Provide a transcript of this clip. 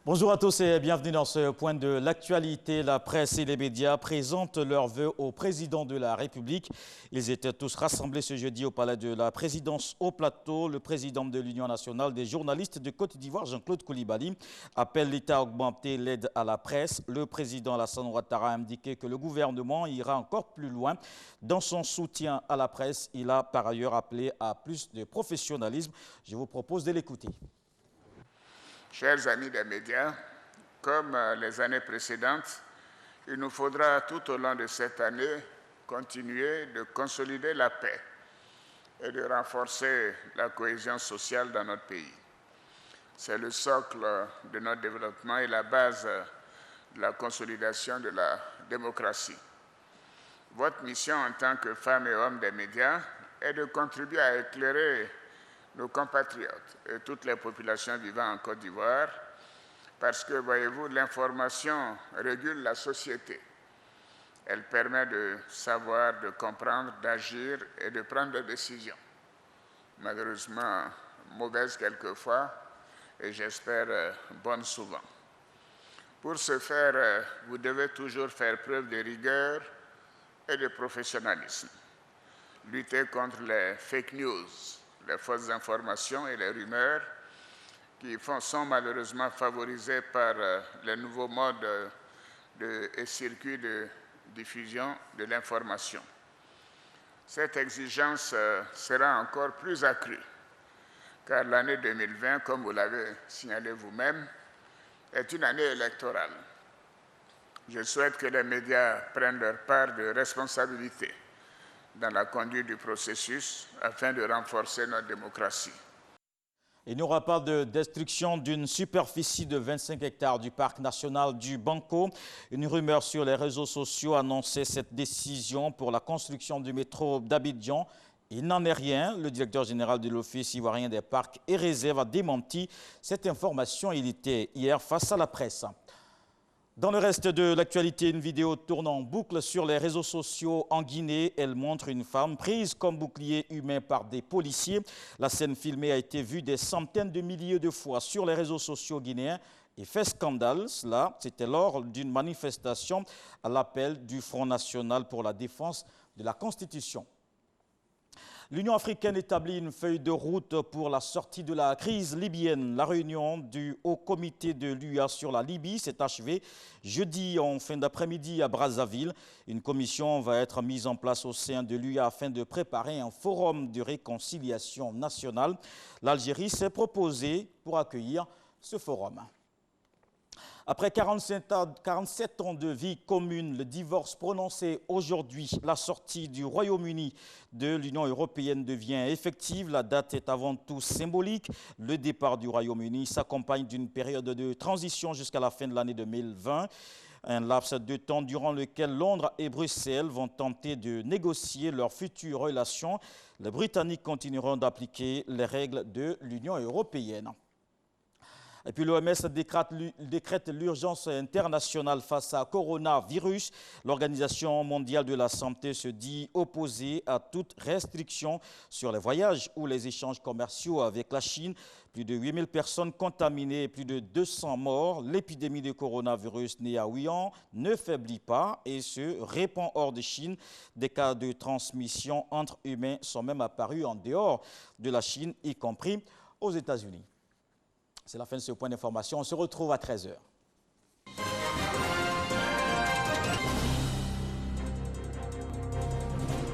Bonjour à tous et bienvenue dans ce point de l'actualité. La presse et les médias présentent leurs vœux au président de la République. Ils étaient tous rassemblés ce jeudi au palais de la présidence au plateau. Le président de l'Union nationale des journalistes de Côte d'Ivoire, Jean-Claude Coulibaly, appelle l'État à augmenter l'aide à la presse. Le président Alassane Ouattara a indiqué que le gouvernement ira encore plus loin dans son soutien à la presse. Il a par ailleurs appelé à plus de professionnalisme. Je vous propose de l'écouter. Chers amis des médias, comme les années précédentes, il nous faudra tout au long de cette année continuer de consolider la paix et de renforcer la cohésion sociale dans notre pays. C'est le socle de notre développement et la base de la consolidation de la démocratie. Votre mission en tant que femmes et hommes des médias est de contribuer à éclairer nos compatriotes et toutes les populations vivant en Côte d'Ivoire, parce que, voyez-vous, l'information régule la société. Elle permet de savoir, de comprendre, d'agir et de prendre des décisions. Malheureusement, mauvaises quelquefois, et j'espère bonnes souvent. Pour ce faire, vous devez toujours faire preuve de rigueur et de professionnalisme. Lutter contre les fake news, les fausses informations et les rumeurs qui sont malheureusement favorisées par les nouveaux modes et circuits de diffusion de l'information. Cette exigence sera encore plus accrue, car l'année 2020, comme vous l'avez signalé vous-même, est une année électorale. Je souhaite que les médias prennent leur part de responsabilité dans la conduite du processus afin de renforcer notre démocratie. Il n'y aura pas de destruction d'une superficie de 25 hectares du parc national du Banco. Une rumeur sur les réseaux sociaux annonçait cette décision pour la construction du métro d'Abidjan. Il n'en est rien. Le directeur général de l'Office ivoirien des parcs et réserves a démenti cette information. Il était hier face à la presse. Dans le reste de l'actualité, une vidéo tourne en boucle sur les réseaux sociaux en Guinée. Elle montre une femme prise comme bouclier humain par des policiers. La scène filmée a été vue des centaines de milliers de fois sur les réseaux sociaux guinéens et fait scandale. Cela, c'était lors d'une manifestation à l'appel du Front national pour la défense de la Constitution. L'Union africaine établit une feuille de route pour la sortie de la crise libyenne. La réunion du Haut Comité de l'UA sur la Libye s'est achevée jeudi en fin d'après-midi à Brazzaville. Une commission va être mise en place au sein de l'UA afin de préparer un forum de réconciliation nationale. L'Algérie s'est proposée pour accueillir ce forum. Après 47 ans de vie commune, le divorce prononcé aujourd'hui, la sortie du Royaume-Uni de l'Union européenne devient effective. La date est avant tout symbolique. Le départ du Royaume-Uni s'accompagne d'une période de transition jusqu'à la fin de l'année 2020. Un laps de temps durant lequel Londres et Bruxelles vont tenter de négocier leurs futures relations. Les Britanniques continueront d'appliquer les règles de l'Union européenne. Et puis l'OMS décrète l'urgence internationale face à coronavirus. L'Organisation mondiale de la santé se dit opposée à toute restriction sur les voyages ou les échanges commerciaux avec la Chine. Plus de 8000 personnes contaminées et plus de 200 morts. L'épidémie de coronavirus née à Wuhan ne faiblit pas et se répand hors de Chine. Des cas de transmission entre humains sont même apparus en dehors de la Chine, y compris aux États-Unis. C'est la fin de ce point d'information. On se retrouve à 13 h.